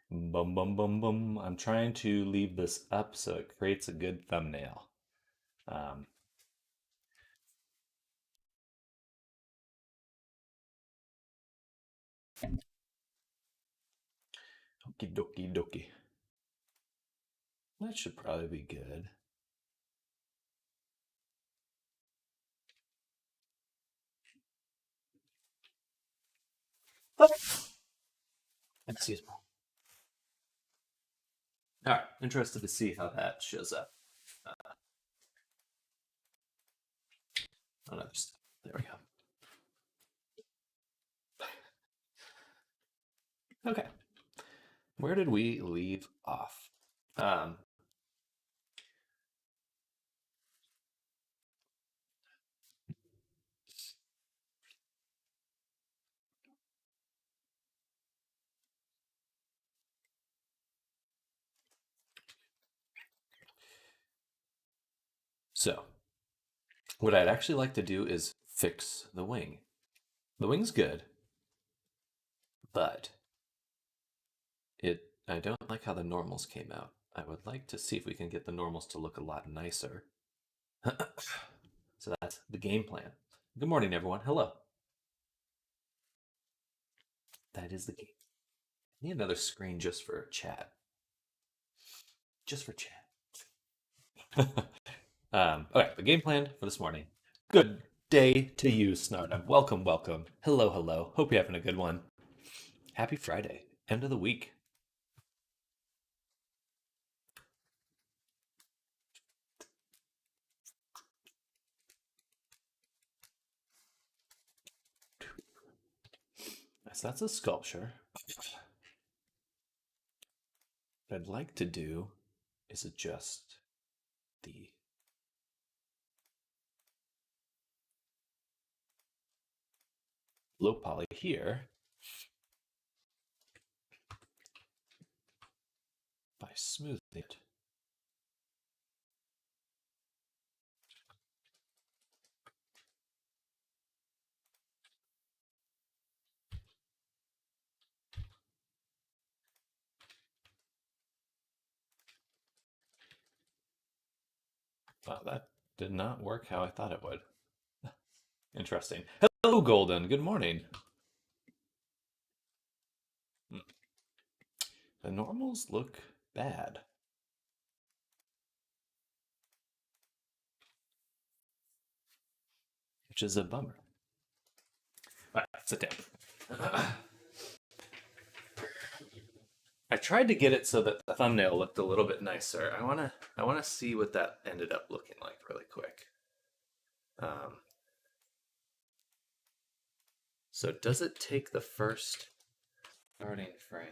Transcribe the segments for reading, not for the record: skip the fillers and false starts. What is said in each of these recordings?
Bum bum bum bum. I'm trying to leave this up so it creates a good thumbnail. Um, Okie dokie dokie. That should probably be good. Excuse me. All right, interested to see how that shows up on other stuff. There we go. Okay, where did we leave off? Um, so, what I'd actually like to do is fix the wing. The wing's good, but I don't like how the normals came out. I would like to see if we can get the normals to look a lot nicer. So that's the game plan. Good morning, everyone. Hello. That is the game. I need another screen just for chat. Just for chat. Okay, the game plan for this morning. Good day to you, Snardum. Welcome, welcome. Hello, hello. Hope you're having a good one. Happy Friday. End of the week. So that's a sculpture. What I'd like to do is adjust the low poly here by smoothing it. Wow, that did not work how I thought it would. Interesting. Hello, Golden. Good morning. Hmm. The normals look bad, which is a bummer. All right, sit down. I tried to get it so that the thumbnail looked a little bit nicer. I wanna see what that ended up looking like really quick. Um, so does it take the first starting frame?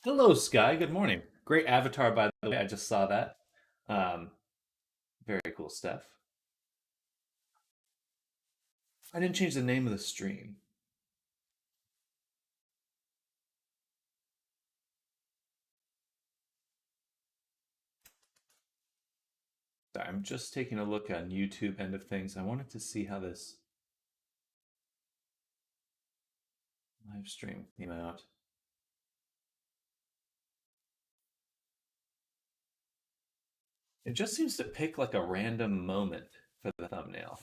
Hello, Sky. Good morning. Great avatar, by the way. I just saw that. Um, very cool stuff. I didn't change the name of the stream. Sorry, I'm just taking a look on YouTube end of things. I wanted to see how this live stream came out. It just seems to pick like a random moment for the thumbnail.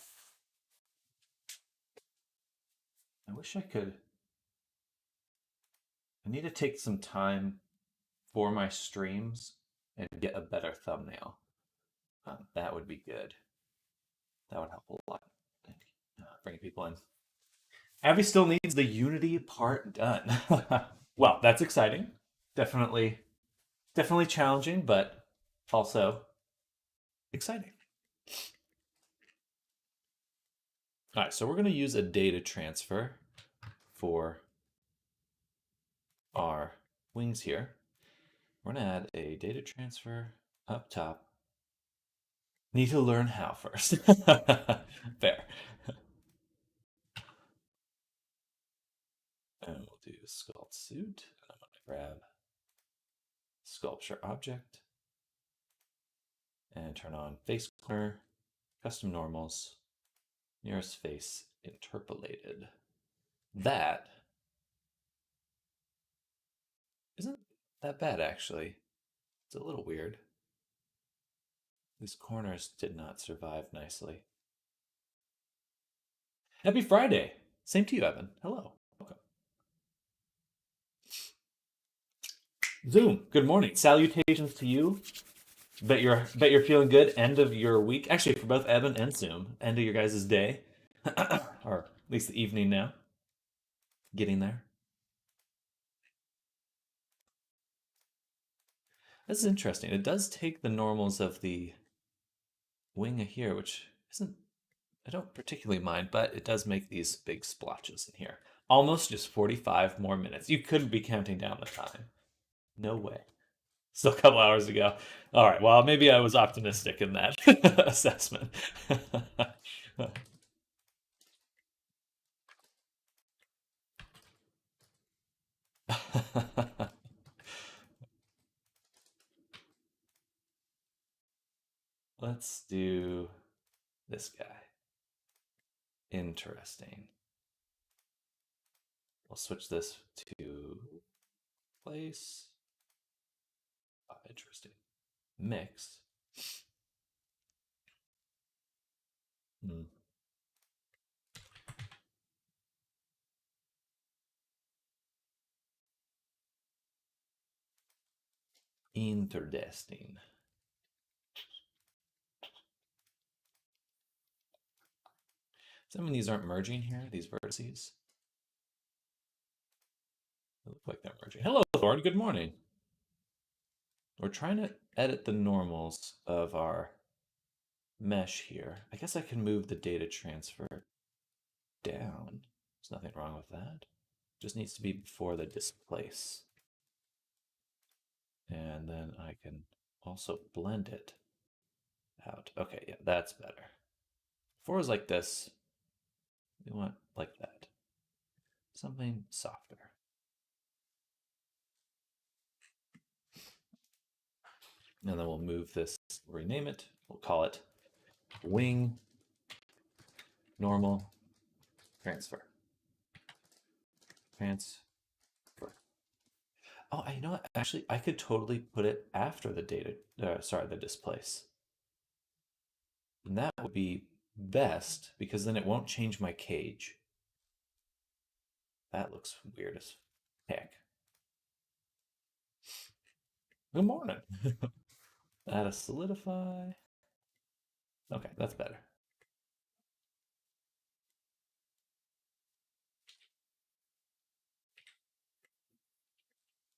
I wish I could. I need to take some time for my streams and get a better thumbnail. That would be good. That would help a lot. Bringing people in. Abby still needs the Unity part done. Well, that's exciting. Definitely, definitely challenging, but also exciting. All right, so we're going to use a data transfer for our wings here. We're going to add a data transfer up top. Need to learn how first. Fair. And we'll do sculpt suit. I'm going to grab sculpture object, and turn on face corner, custom normals, nearest face interpolated. That isn't that bad, actually. It's a little weird. These corners did not survive nicely. Happy Friday! Same to you, Evan. Hello. Welcome. Zoom, good morning. Salutations to you. Bet you're feeling good. End of your week. Actually, for both Evan and Zoom, end of your guys' day. Or at least the evening now. Getting there. This is interesting. It does take the normals of the wing here, which isn't, I don't particularly mind, but it does make these big splotches in here. Almost just 45 more minutes. You couldn't be counting down the time. No way. Still a couple hours ago. All right, well, maybe I was optimistic in that assessment. Let's do this guy. Interesting. We'll switch this to place. Oh, interesting. Mix. Hmm. Interesting. Some of these aren't merging here, these vertices. They look like they're merging. Hello, Thorn. Good morning. We're trying to edit the normals of our mesh here. I guess I can move the data transfer down. There's nothing wrong with that. Just needs to be before the displace. And then I can also blend it out. Okay, yeah, that's better. Before it was like this, we want like that. Something softer. And then we'll move this, rename it. We'll call it wing normal transfer. Transfer. Oh, you know what? Actually, I could totally put it after the data, the displace. And that would be best because then it won't change my cage. That looks weird as heck. Good morning. Add a solidify. Okay, that's better.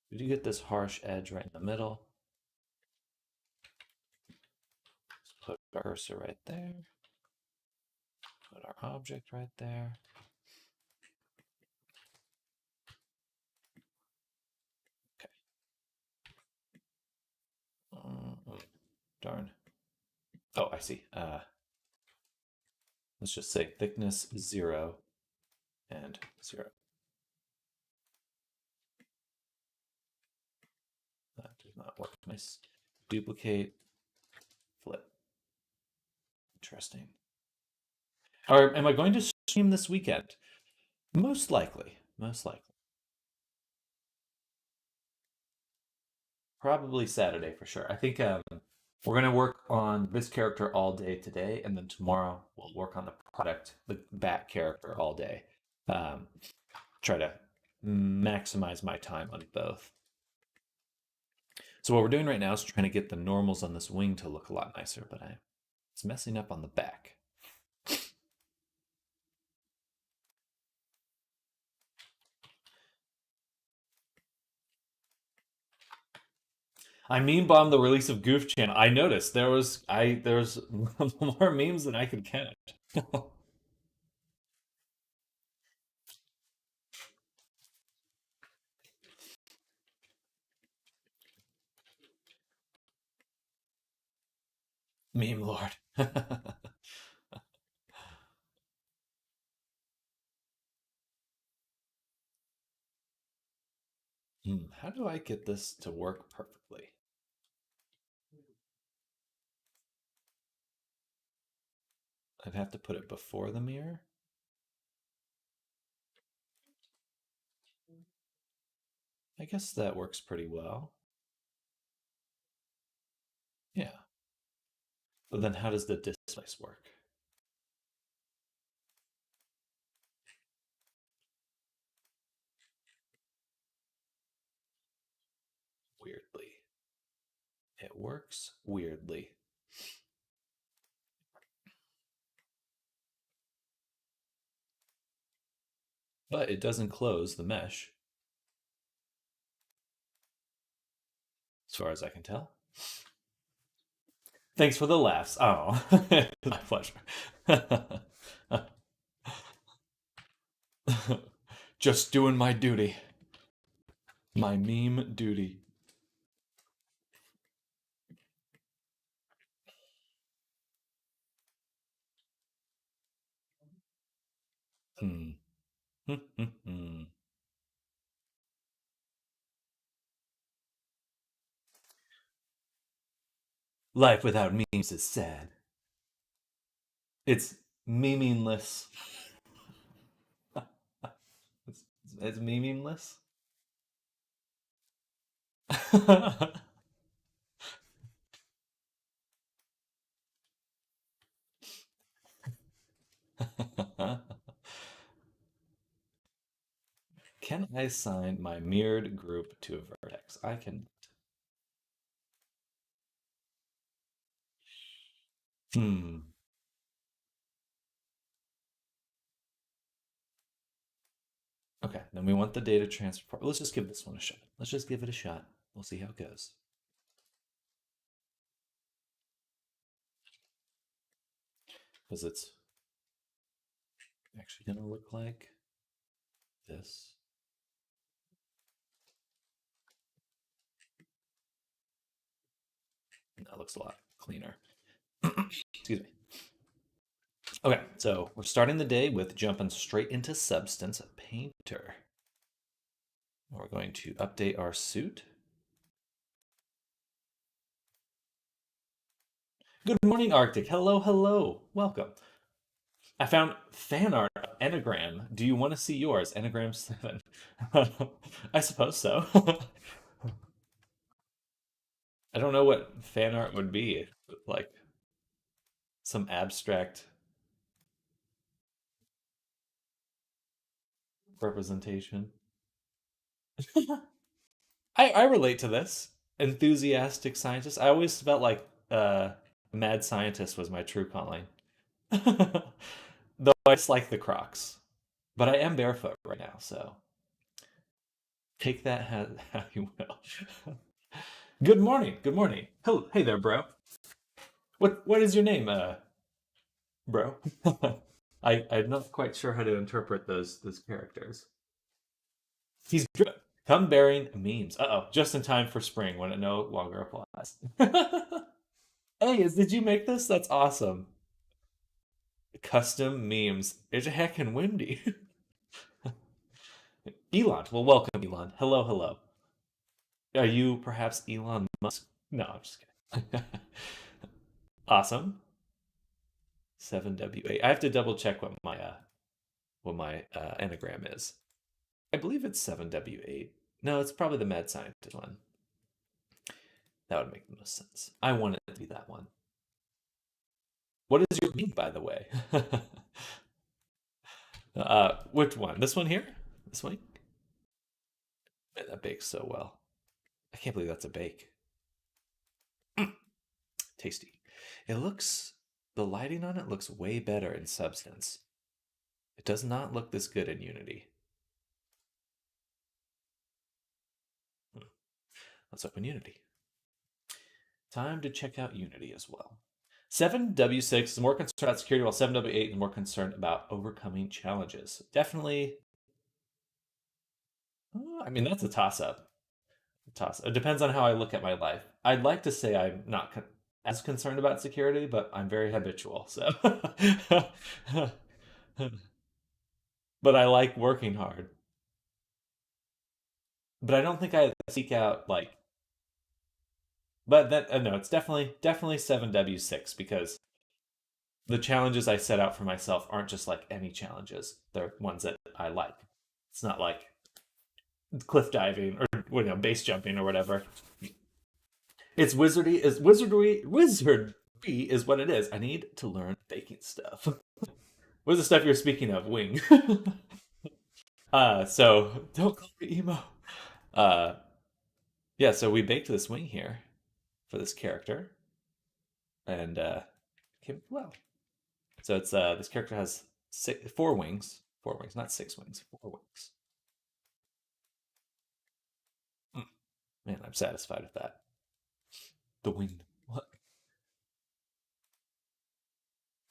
Did you get this harsh edge right in the middle? Let's put our cursor right there. Put our object right there. Okay. Darn. Oh, I see. Let's just say thickness 0 and 0. That does not work. Nice. Duplicate, flip. Interesting. Or am I going to stream this weekend? Most likely. Most likely. Probably Saturday for sure. I think we're going to work on this character all day today, and then tomorrow we'll work on the product, the bat character all day. Try to maximize my time on both. So what we're doing right now is trying to get the normals on this wing to look a lot nicer, but it's messing up on the back. I meme bombed the release of Goof Channel. I noticed there's more memes than I could count. Meme lord. How do I get this to work perfectly? I'd have to put it before the mirror. I guess that works pretty well. Yeah. But then how does the displace work? Weirdly. It works weirdly. But it doesn't close the mesh, as far as I can tell. Thanks for the laughs. Oh, my pleasure. Just doing my duty. My meme duty. Hmm. Life without memes is sad. It's meaningless. It's meaningless. Can I assign my mirrored group to a vertex? I can. Hmm. Okay, then we want the data transfer. Let's just give this one a shot. Let's just give it a shot. We'll see how it goes. Because it's actually going to look like this. That looks a lot cleaner. Excuse me. Okay, so we're starting the day with jumping straight into Substance Painter. We're going to update our suit. Good morning, Arctic. Hello, hello. Welcome. I found fan art of Enneagram. Do you want to see yours? Enneagram 7. I suppose so. I don't know what fan art would be. Like some abstract representation. I relate to this. Enthusiastic scientist. I always felt like mad scientist was my true calling. Though I just like the Crocs. But I am barefoot right now, so take that how you will. Good morning. Good morning. Hello, hey there, bro. What is your name, bro? I'm not quite sure how to interpret those characters. He's good. Come bearing memes. Uh-oh, just in time for spring when it no longer applies. Hey, did you make this? That's awesome. Custom memes. It's a heckin' windy. Elon. Well, welcome, Elon. Hello, hello. Are you perhaps Elon Musk? No, I'm just kidding. Awesome. 7W8. I have to double check what my anagram is. I believe it's 7W8. No, it's probably the mad scientist one. That would make the most sense. I want it to be that one. What is your meme, by the way? Which one? This one here? This one? Man, that bakes so well. I can't believe that's a bake. Tasty. It looks, the lighting on it looks way better in Substance. It does not look this good in Unity. Let's open Unity. Time to check out Unity as well. 7W6 is more concerned about security, while 7W8 is more concerned about overcoming challenges. Definitely. I mean, that's a toss up. It depends on how I look at my life. I'd like to say I'm not as concerned about security, but I'm very habitual. So, but I like working hard. but I don't think I seek out like. But that no, it's definitely 7W6 because the challenges I set out for myself aren't just like any challenges. They're ones that I like. It's not like cliff diving or base jumping or whatever. It's wizardy. Is wizardry is what it is. I need to learn baking stuff. What's the stuff you're speaking of? Wing. So don't call me emo. Uh, yeah. So we baked this wing here for this character, and came well. So it's this character has four wings, not six wings, four wings. Man, I'm satisfied with that. The wing. What?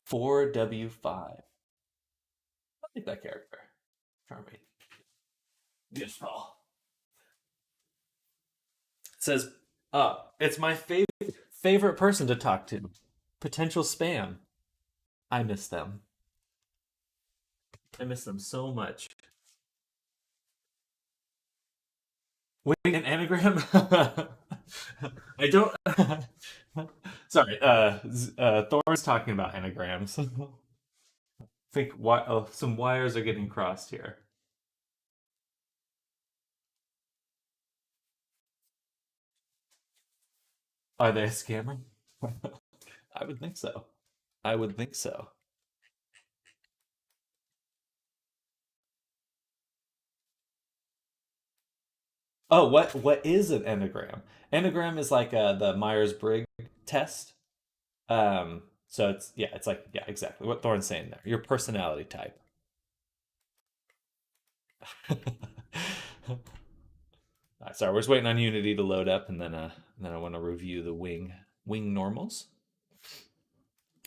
4W5. I like that character. Charming. Beautiful. It says, it's my favorite person to talk to. Potential spam. I miss them. I miss them so much. Wait, an anagram? I don't. Sorry, Thor's talking about anagrams. I think some wires are getting crossed here. Are they a scammer? I would think so. I would think so. Oh, what is an enneagram? Enneagram is like the Myers-Briggs test. So it's like yeah, exactly what Thorne's saying there. Your personality type. Sorry, we're just waiting on Unity to load up, and then I want to review the wing normals.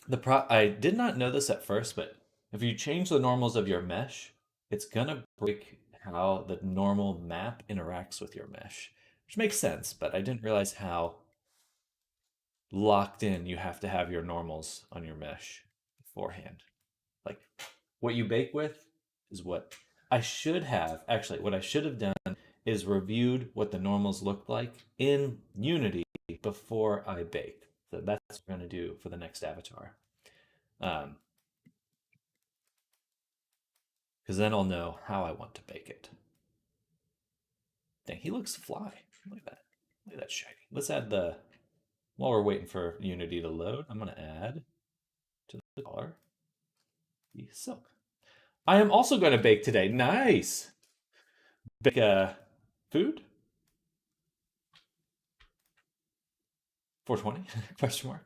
I did not know this at first, but if you change the normals of your mesh, it's gonna break how the normal map interacts with your mesh, which makes sense. But I didn't realize how locked in you have to have your normals on your mesh beforehand. Like what you bake with is what I should have actually. What I should have done is reviewed what the normals looked like in Unity before I baked. So that's what we're going to do for the next avatar. Because then I'll know how I want to bake it. Dang, he looks fly. Look at that. Look at that shiny. Let's add while we're waiting for Unity to load, I'm going to add to the color the silk. I am also going to bake today. Nice. Bake food. 420? Question mark.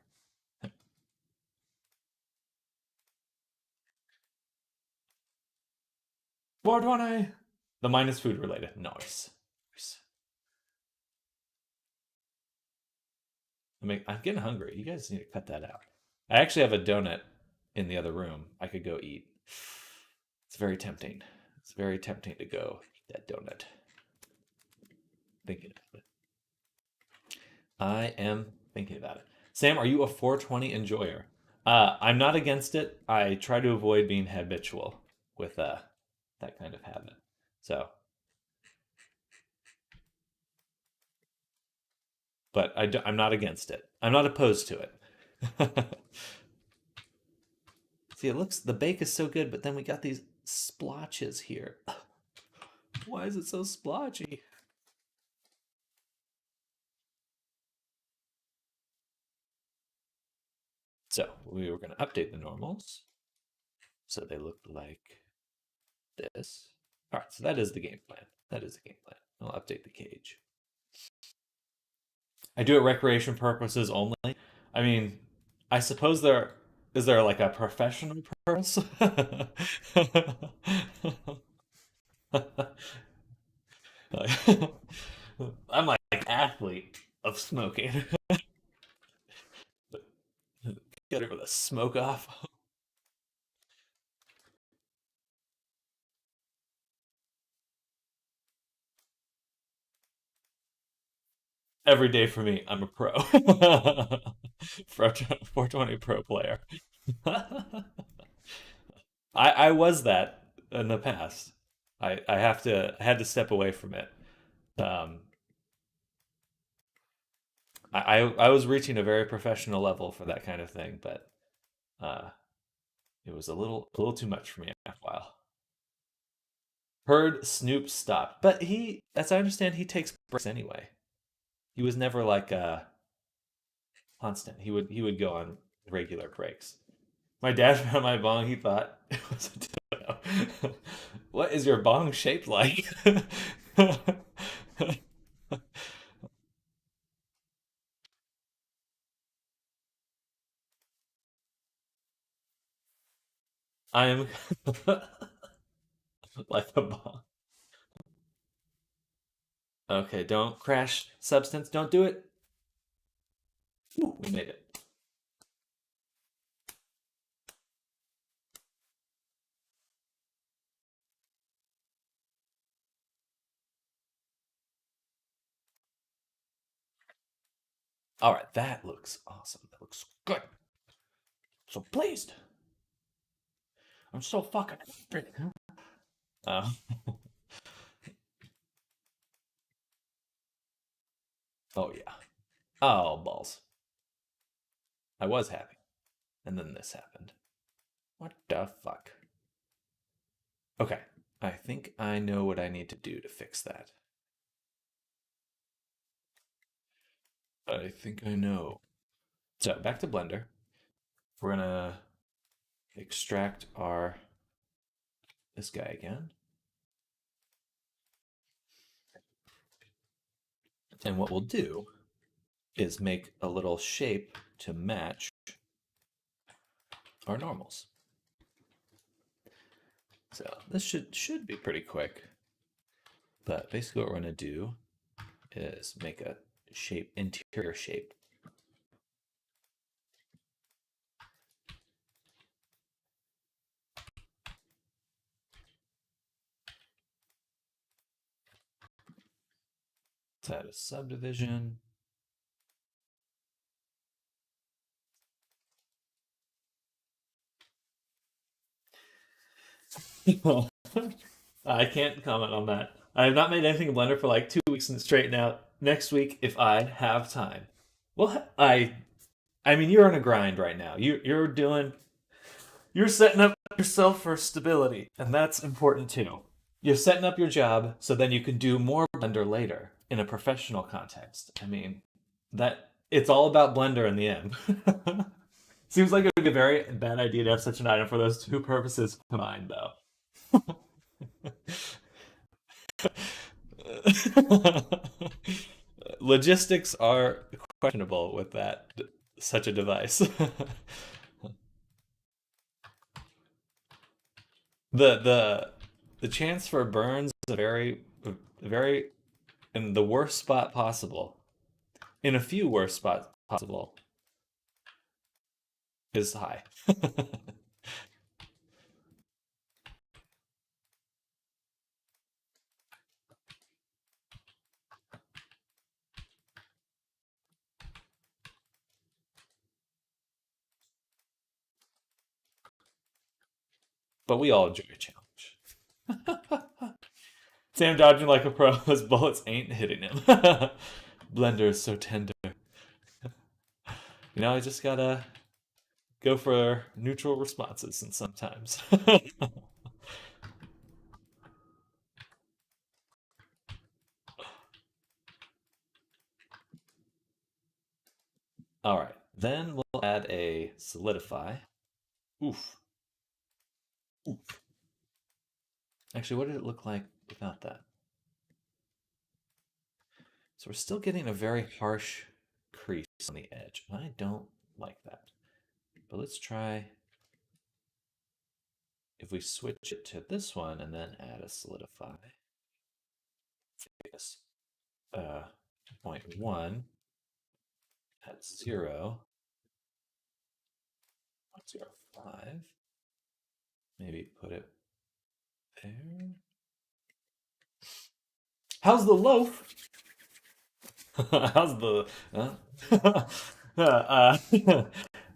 420. The minus food related. Nice. I'm getting hungry. You guys need to cut that out. I actually have a donut in the other room. I could go eat. It's very tempting. It's very tempting to go eat that donut. Thinking about it. I am thinking about it. Sam, are you a 420 enjoyer? I'm not against it. I try to avoid being habitual with that kind of habit. So, but I'm not against it. I'm not opposed to it. See, the bake is so good, but then we got these splotches here. Why is it so splotchy? So we were going to update the normals so they look like this. All right, so that is the game plan. That is the game plan. I'll update the cage. I do it recreation purposes only. I mean, I suppose is there like a professional purpose? I'm like athlete of smoking. Get her with a smoke off. Every day for me, I'm a pro. 420 pro player. I was that in the past. I had to step away from it Um, I was reaching a very professional level for that kind of thing, but uh, it was a little too much for me after a while. Heard Snoop stopped, but he, as I understand, he takes breaks anyway. He was never like constant. He would go on regular breaks. My dad found my bong. He thought it was a dildo. What is your bong shaped like? I'm like a bong. Okay, don't crash substance. Don't do it. Ooh, we made it. All right, that looks awesome. That looks good. So pleased. I'm so fucking happy. Uh, oh yeah. Oh balls. I was happy, and then this happened. What the fuck? Okay, I think I know what I need to do to fix that. I think I know. So back to Blender. We're gonna extract our this guy again. And what we'll do is make a little shape to match our normals. So this should be pretty quick. But basically what we're gonna do is make a shape, interior shape. Let's add a subdivision. I can't comment on that. I have not made anything in Blender for like 2 weeks and straighten out next week if I have time. Well, I mean you're on a grind right now. You're setting up yourself for stability, and that's important too. You're setting up your job so then you can do more Blender later in a professional context. I mean, that it's all about Blender in the end. Seems like it would be a very bad idea to have such an item for those two purposes combined, though. Logistics are questionable with that such a device. The the chance for burns is very in the worst spot possible. In a few worst spots possible is high. But we all enjoy a challenge. Sam dodging like a pro, his bullets ain't hitting him. Blender is so tender. I just gotta go for neutral responses and sometimes. All right, then we'll add a solidify. Oof. Oof. Actually, what did it look like without that? So we're still getting a very harsh crease on the edge. I don't like that. But let's try if we switch it to this one and then add a solidify. Yes. 0.1 at 0, 0.05. Maybe put it there. How's the loaf? How's the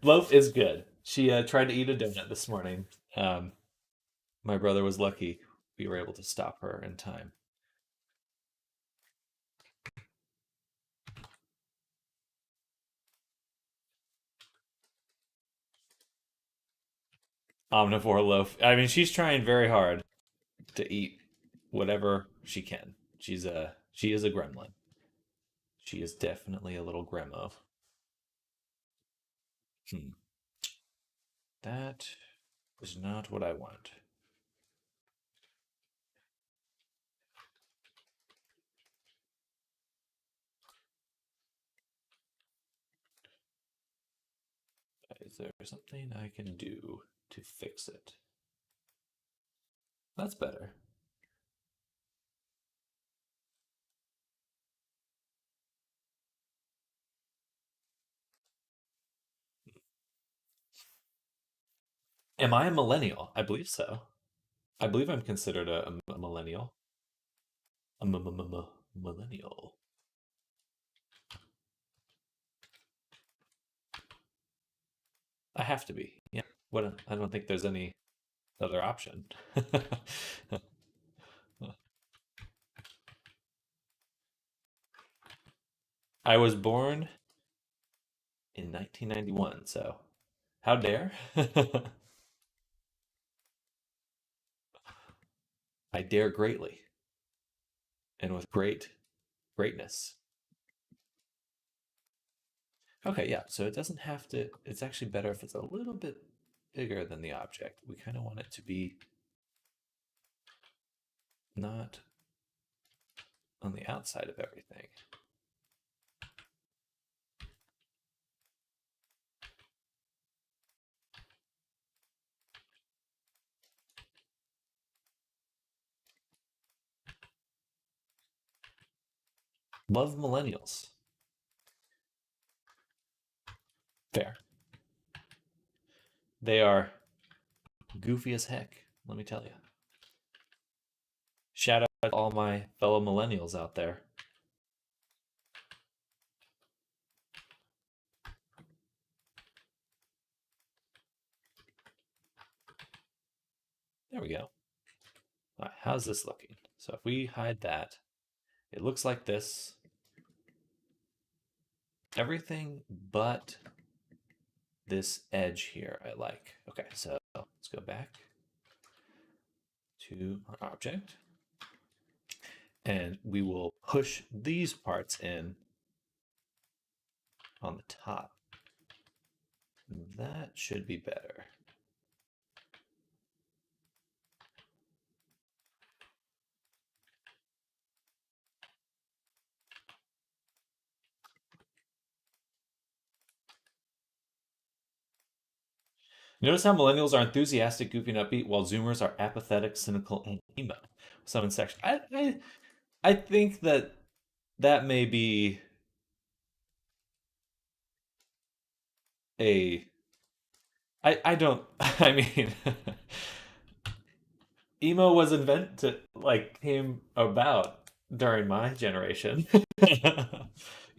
loaf is good. She tried to eat a donut this morning. Um, my brother was lucky we were able to stop her in time. omnivore loaf. I mean, she's trying very hard to eat whatever she can. She is a gremlin. She is definitely a little gremmo. Hmm. That is not what I want. Is there something I can do to fix it? That's better. Am I a millennial? I believe so. I believe I'm considered a millennial. Millennial. I have to be. Yeah. What? I don't think there's any other option. I was born in 1991, so how dare? I dare greatly and with greatness. Okay, yeah, so it doesn't have to, it's actually better if it's a little bit bigger than the object. We kind of want it to be not on the outside of everything. Love millennials. Fair. They are goofy as heck, let me tell you. Shout out to all my fellow millennials out there. There we go. All right, how's this looking? So if we hide that, it looks like this. Everything but this edge here I like. Okay, so let's go back to our object. And we will push these parts in on the top. That should be better. Notice how millennials are enthusiastic, goofy, and upbeat, while Zoomers are apathetic, cynical, and emo. Some in section. I think that that may be a. I don't. I mean, emo was invented, like, came about during my generation.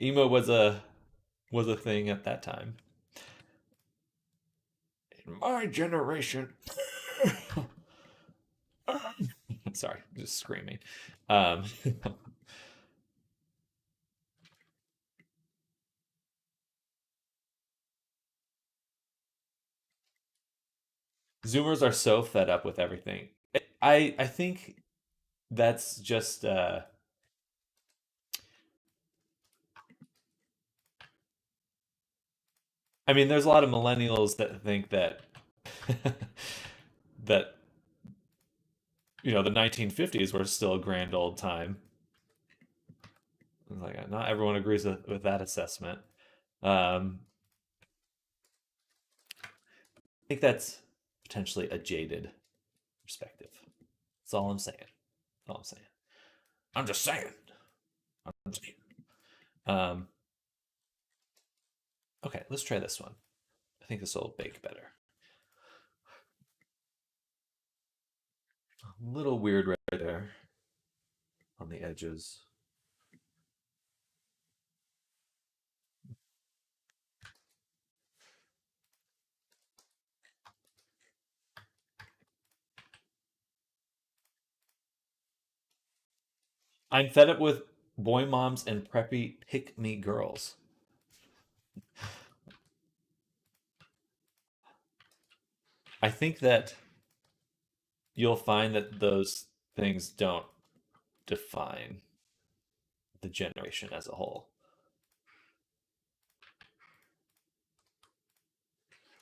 Emo was a thing at that time. In my generation. Sorry, just screaming. Um, Zoomers are so fed up with everything. I think that's just I mean there's a lot of millennials that think that that the 1950s were still a grand old time. Like not everyone agrees with that assessment. I think that's potentially a jaded perspective. That's all I'm saying. That's all I'm saying. I'm just saying. I'm saying. Um, okay, let's try this one. I think this will bake better. A little weird right there on the edges. I'm fed up with boy moms and preppy pick me girls. I think that you'll find that those things don't define the generation as a whole.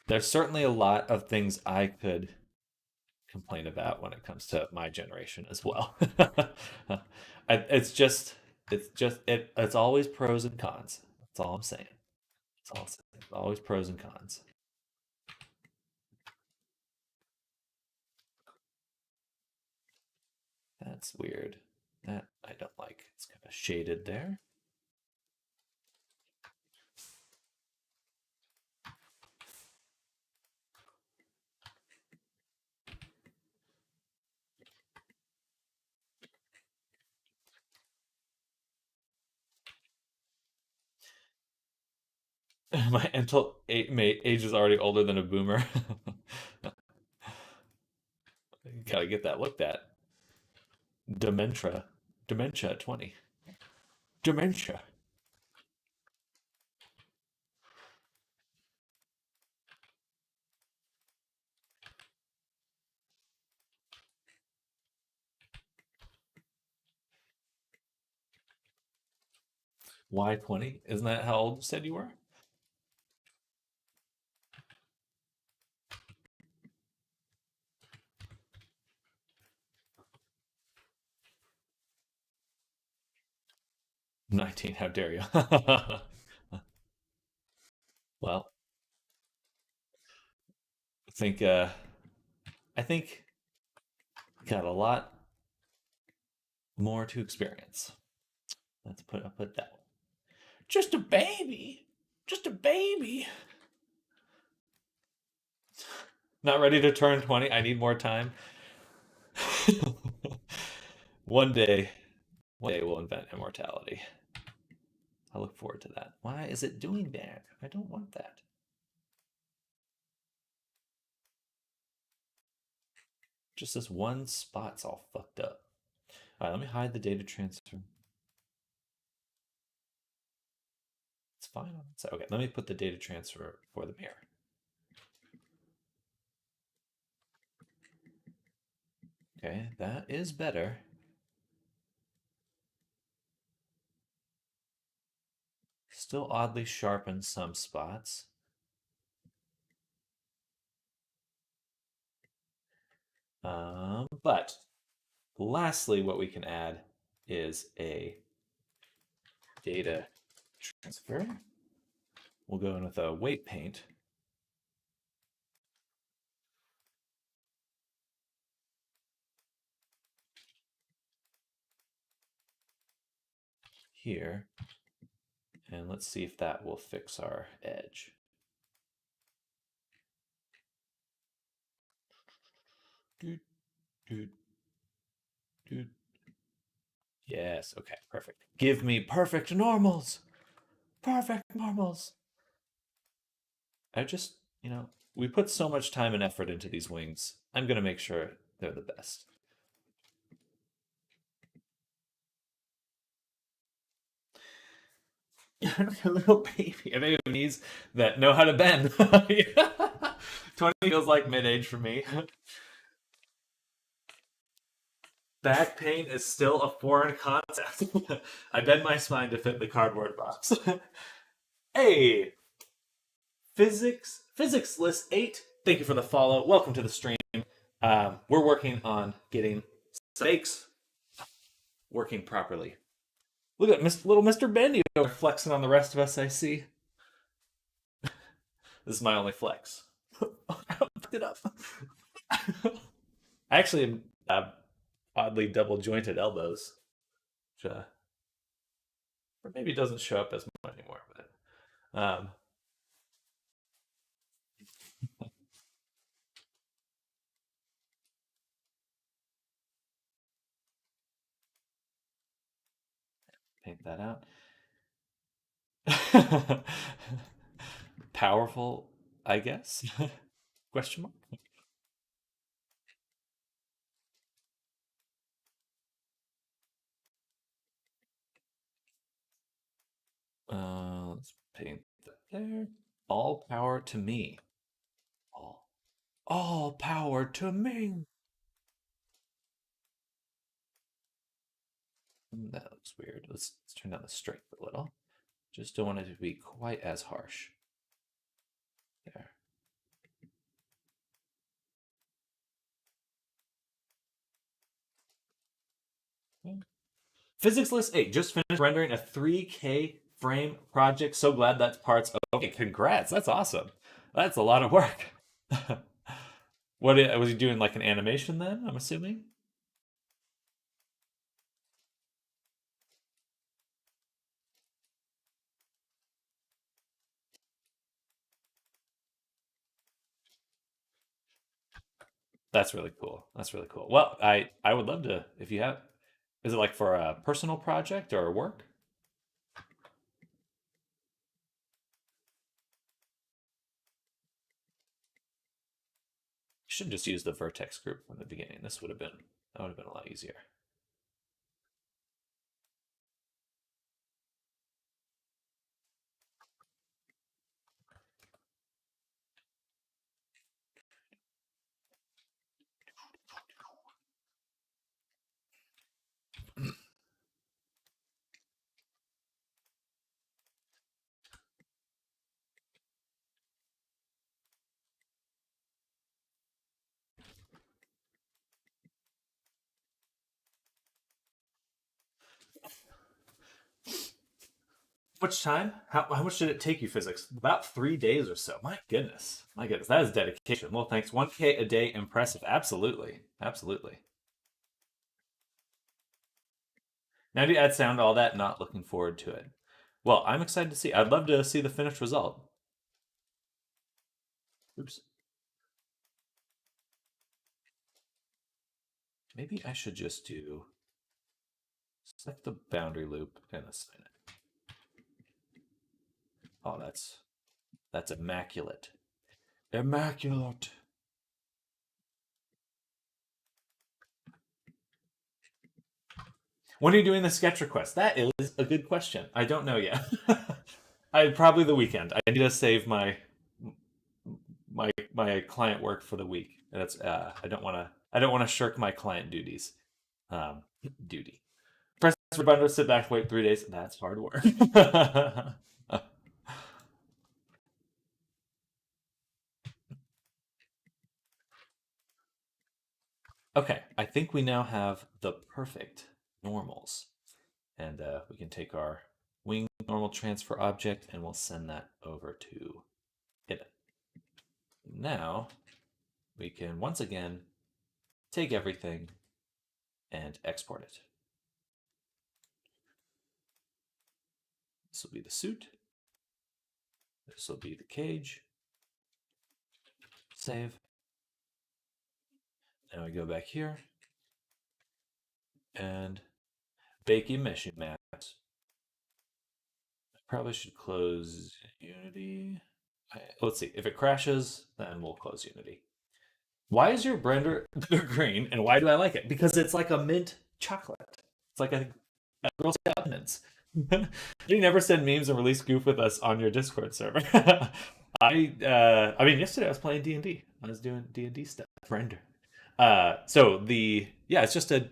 There's certainly a lot of things I could complain about when it comes to my generation as well. It's always pros and cons. That's all I'm saying. That's all I'm saying. It's always pros and cons. That's weird. That I don't like. It's kind of shaded there. My age is already older than a boomer. Gotta get that looked at. Dementia. Dementia at 20. Dementia. Why 20? Isn't that how old you said you were? 19. How dare you? Well, I think uh I think got a lot more to experience. I'll put that one. Just a baby. Just a baby. Not ready to turn 20. I need more time. one day, one day we'll invent immortality. I look forward to that. Why is it doing that? I don't want that. Just this one spot's all fucked up. All right, let me hide the data transfer. It's fine on that side. Okay, let me put the data transfer for the mirror. Okay, that is better. Still oddly sharp in some spots. But lastly, what we can add is a data transfer. We'll go in with a weight paint. Here. And let's see if that will fix our edge. Doot, doot, doot. Yes, okay, perfect. Give me perfect normals. Perfect normals. I just, we put so much time and effort into these wings. I'm going to make sure they're the best. A little baby. I think knees that know how to bend. 20 feels like mid-age for me. Back pain is still a foreign concept. I bend my spine to fit the cardboard box. Hey, physics list 8. Thank you for the follow. Welcome to the stream. We're working on getting stakes working properly. Look at little Mr. Bendy flexing on the rest of us. I see. This is my only flex. I picked it up. I actually have oddly double jointed elbows, which or maybe it doesn't show up as much anymore. But paint that out. Powerful, I guess? Question mark. Let's paint that there. All power to me. All All power to Ming. That looks weird. Let's turn down the strength a little. Just don't want it to be quite as harsh. There. Physics List 8 just finished rendering a 3K frame project. So glad that's parts of. Okay, congrats. That's awesome. That's a lot of work. What was he doing, like an animation then? I'm assuming. That's really cool. That's really cool. Well, I would love to if you have. Is it like for a personal project or work? You should just use the vertex group from the beginning. This would have been that would have been a lot easier. Much time? How much did it take you, physics? About 3 days or so. My goodness. My goodness. That is dedication. Well, thanks. 1K a day. Impressive. Absolutely. Absolutely. Now, do you add sound to all that? Not looking forward to it. Well, I'm excited to see. I'd love to see the finished result. Oops. Maybe I should just do select the boundary loop and assign it. Oh, that's immaculate. Immaculate. When are you doing the sketch request? That is a good question. I don't know yet. I probably the weekend. I need to save my client work for the week. That's I don't want to shirk my client duties. Um, duty. Press the button to sit back, wait 3 days. That's hard work. Okay, I think we now have the perfect normals. And we can take our wing normal transfer object and we'll send that over to it. Now we can once again take everything and export it. This will be the suit. This will be the cage. Save. Now we go back here and bake emission maps. I probably should close Unity. Let's see. If it crashes, then we'll close Unity. Why is your blender green and why do I like it? Because it's like a mint chocolate. It's like a Girl Scout mints. You never send memes and release goof with us on your Discord server. I mean yesterday I was playing D&D. I was doing D&D stuff. Render. So the yeah, it's just a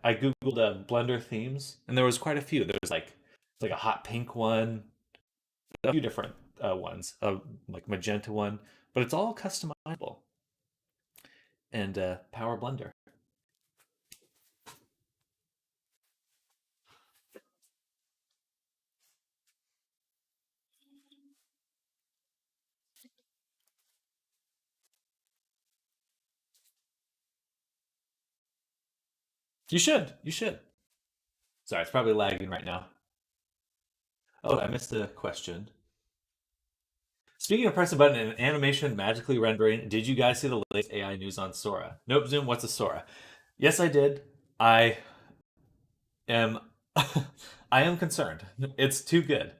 I googled Blender themes and there was quite a few. There was like a hot pink one, a few different ones, like magenta one, but it's all customizable and Power Blender. You should. You should. Sorry, it's probably lagging right now. Oh, I missed a question. Speaking of press a button and animation magically rendering, did you guys see the latest AI news on Sora? Nope, Zoom, what's a Sora? Yes, I did. I am I am concerned. It's too good.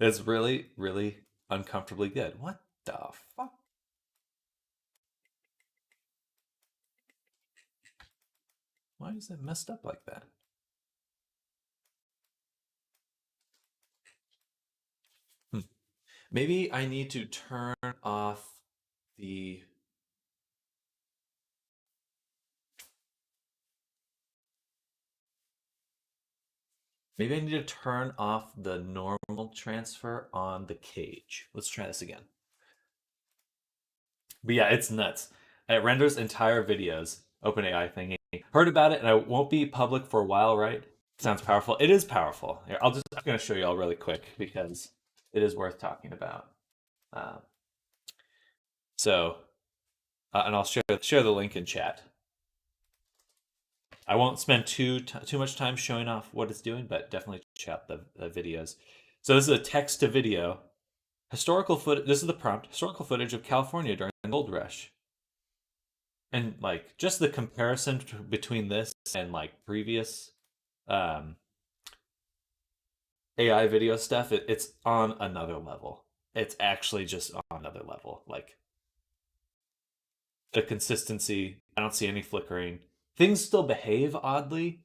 It's really, really uncomfortably good. What the fuck? Why is it messed up like that? Hmm. Maybe I need to turn off the Maybe I need to turn off the normal transfer on the cage. Let's try this again. But yeah, it's nuts. It renders entire videos. OpenAI thingy. Heard about it, and I won't be public for a while, right? Sounds powerful. It is powerful. Here, I'm gonna show you all really quick because it is worth talking about. Uh, so, and I'll share the link in chat. I won't spend too much time showing off what it's doing, but definitely check out the videos. So this is a text to video historical foot. This is the prompt: historical footage of California during the gold rush. And like just the comparison between this and like previous um, AI video stuff, it's on another level. It's actually just on another level. Like the consistency, I don't see any flickering. Things still behave oddly,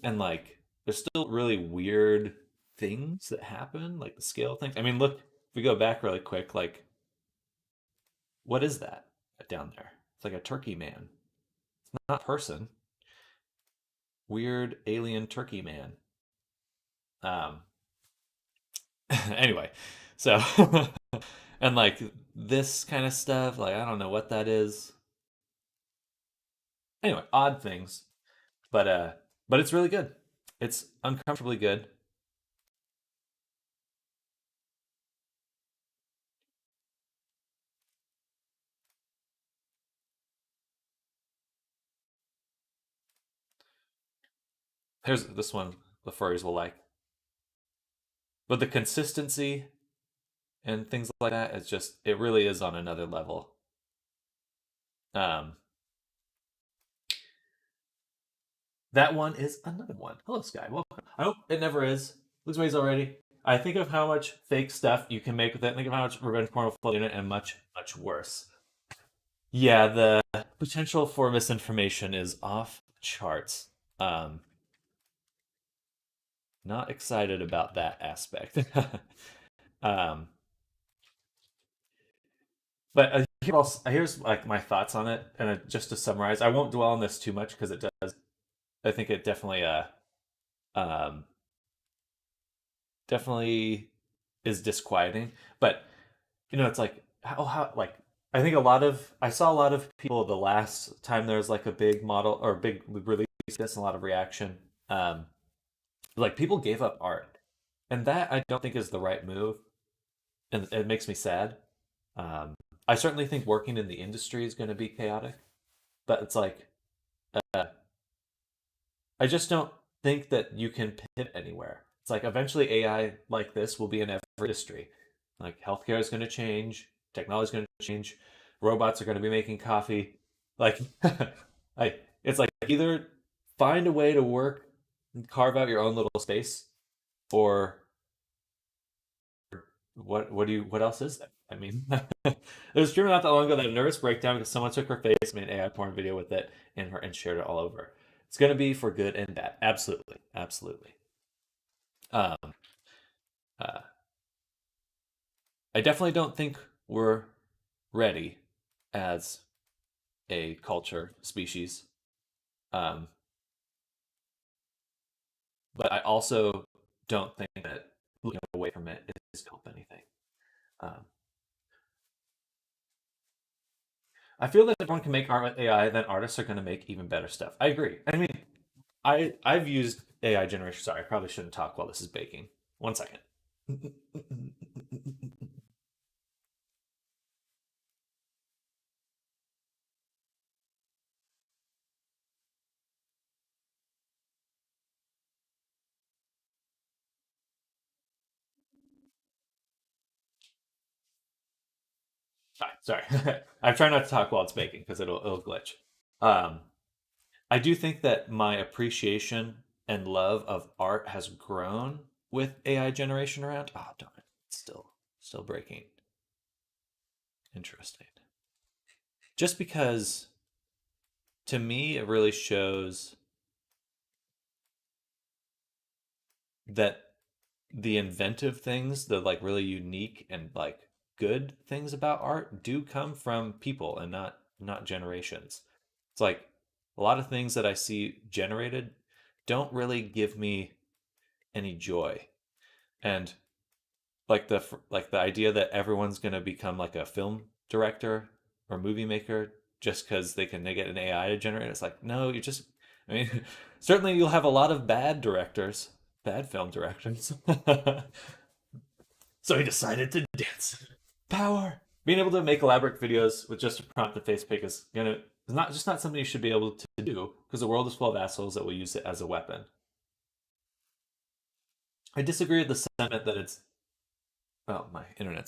and like there's still really weird things that happen, like the scale things. I mean, look, if we go back really quick, like what is that down there? It's like a turkey man. It's not a person. Weird alien turkey man. Um, anyway, so and like this kind of stuff, like I don't know what that is. Anyway, odd things, but it's really good. It's uncomfortably good. Here's this one the furries will like, but the consistency and things like that is just it really is on another level. Um, that one is another one. Hello, Sky. Welcome. I hope it never is. Looks ways already. I think of how much fake stuff you can make with it. Think of how much revenge porn will flow in it, and much worse. Yeah, the potential for misinformation is off the charts. Um, not excited about that aspect. um, but here's like my thoughts on it, and just to summarize, I won't dwell on this too much because it does. I think it definitely um definitely is disquieting. But it's like how like I think I saw a lot of people the last time there was like a big model or big release, this a lot of reaction. Like people gave up art, and that I don't think is the right move, and it makes me sad. Um, I certainly think working in the industry is going to be chaotic, but it's like uh, I just don't think that you can pivot anywhere. It's like eventually AI like this will be in every industry. Like healthcare is going to change, technology is going to change, robots are going to be making coffee. Like, it's like either find a way to work, and carve out your own little space, or what else is there? I mean, there was a streamer not that long ago that had a nervous breakdown because someone took her face, made an AI porn video with it, and shared it all over. It's gonna be for good and bad. Absolutely, absolutely. Um, uh, I definitely don't think we're ready as a culture species. Um, but I also don't think that looking away from it is help anything. Um, I feel that if everyone can make art with AI, then artists are going to make even better stuff. I agree. I mean, I've used AI generation. Sorry, I probably shouldn't talk while this is baking. 1 second. Sorry. I'm trying not to talk while it's baking because it'll glitch. Um, I do think that my appreciation and love of art has grown with AI generation around. Oh darn it. It's still breaking. Interesting. Just because to me it really shows that the inventive things, the like really unique and like good things about art do come from people and not generations. It's like a lot of things that I see generated don't really give me any joy. And like the idea that everyone's going to become like a film director or movie maker just because they get an AI to generate it. It's like, no, you just, I mean, certainly you'll have a lot of bad directors, bad film directors. So he decided to dance. Power. Being able to make elaborate videos with just a prompt and face pick is not something you should be able to do because the world is full of assholes that will use it as a weapon. I disagree with the sentiment that it's. Oh, my internet's